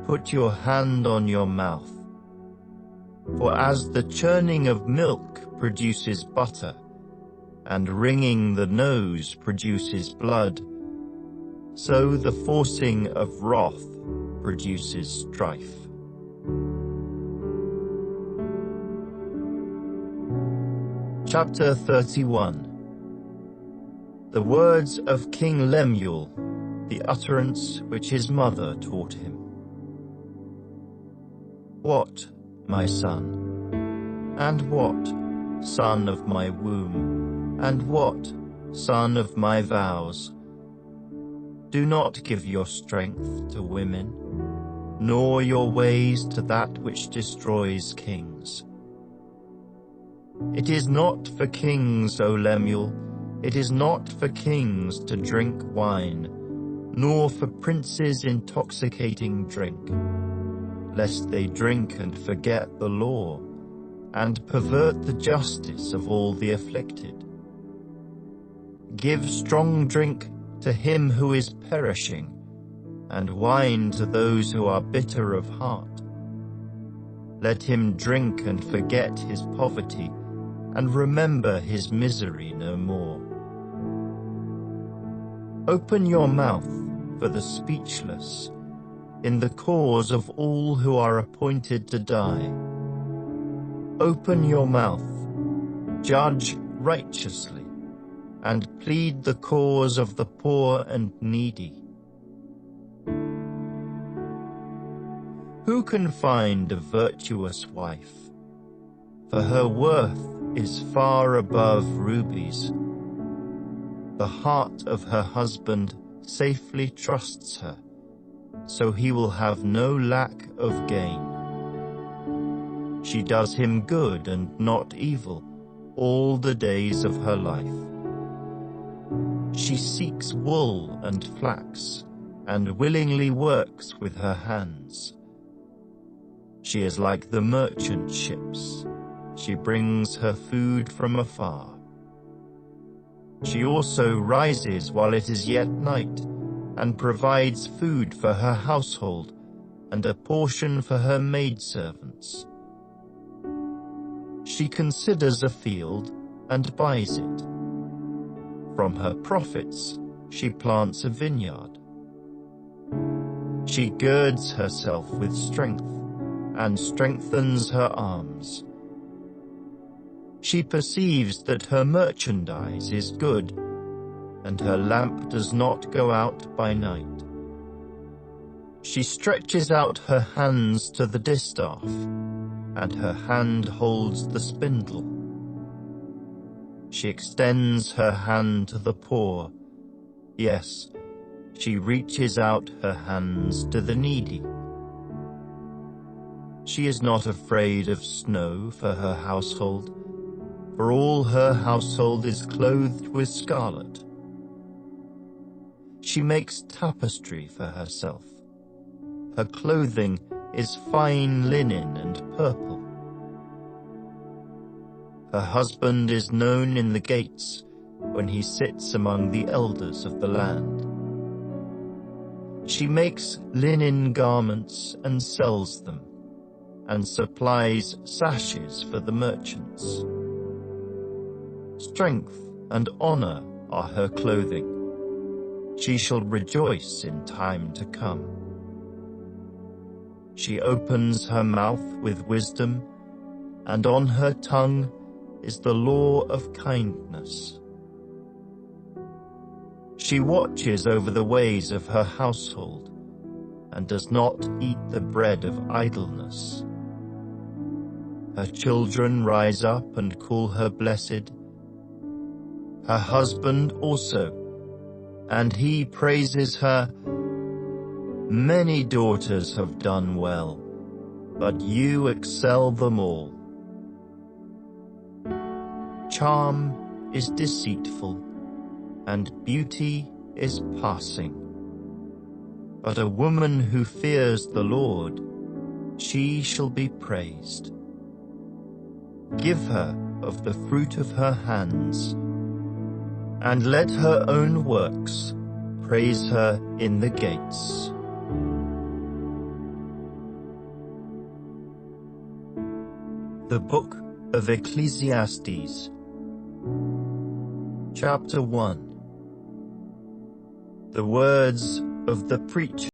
put your hand on your mouth. For as the churning of milk produces butter, and wringing the nose produces blood, so the forcing of wrath produces strife. Chapter 31. The words of King Lemuel, the utterance which his mother taught him. What, my son? And what, son of my womb? And what, son of my vows? Do not give your strength to women, nor your ways to that which destroys kings. It is not for kings, O Lemuel, it is not for kings to drink wine, nor for princes intoxicating drink, lest they drink and forget the law, and pervert the justice of all the afflicted. Give strong drink to him who is perishing, and wine to those who are bitter of heart. Let him drink and forget his poverty, and remember his misery no more. Open your mouth for the speechless, in the cause of all who are appointed to die. Open your mouth, judge righteously, and plead the cause of the poor and needy. Who can find a virtuous wife? For her worth is far above rubies. The heart of her husband safely trusts her, so he will have no lack of gain. She does him good and not evil all the days of her life. She seeks wool and flax, and willingly works with her hands. She is like the merchant ships. She brings her food from afar. She also rises while it is yet night, and provides food for her household, and a portion for her maidservants. She considers a field and buys it. From her profits she plants a vineyard. She girds herself with strength, and strengthens her arms. She perceives that her merchandise is good, and her lamp does not go out by night. She stretches out her hands to the distaff, and her hand holds the spindle. She extends her hand to the poor. Yes, she reaches out her hands to the needy. She is not afraid of snow for her household, for all her household is clothed with scarlet. She makes tapestry for herself. Her clothing is fine linen and purple. Her husband is known in the gates when he sits among the elders of the land. She makes linen garments and sells them, and supplies sashes for the merchants. Strength and honor are her clothing. She shall rejoice in time to come. She opens her mouth with wisdom, and on her tongue is the law of kindness. She watches over the ways of her household, and does not eat the bread of idleness. Her children rise up and call her blessed, her husband also, and he praises her. Many daughters have done well, but you excel them all. Charm is deceitful, and beauty is passing. But a woman who fears the Lord, she shall be praised. Give her of the fruit of her hands, and let her own works praise her in the gates. The Book of Ecclesiastes, Chapter 1. The words of the preacher.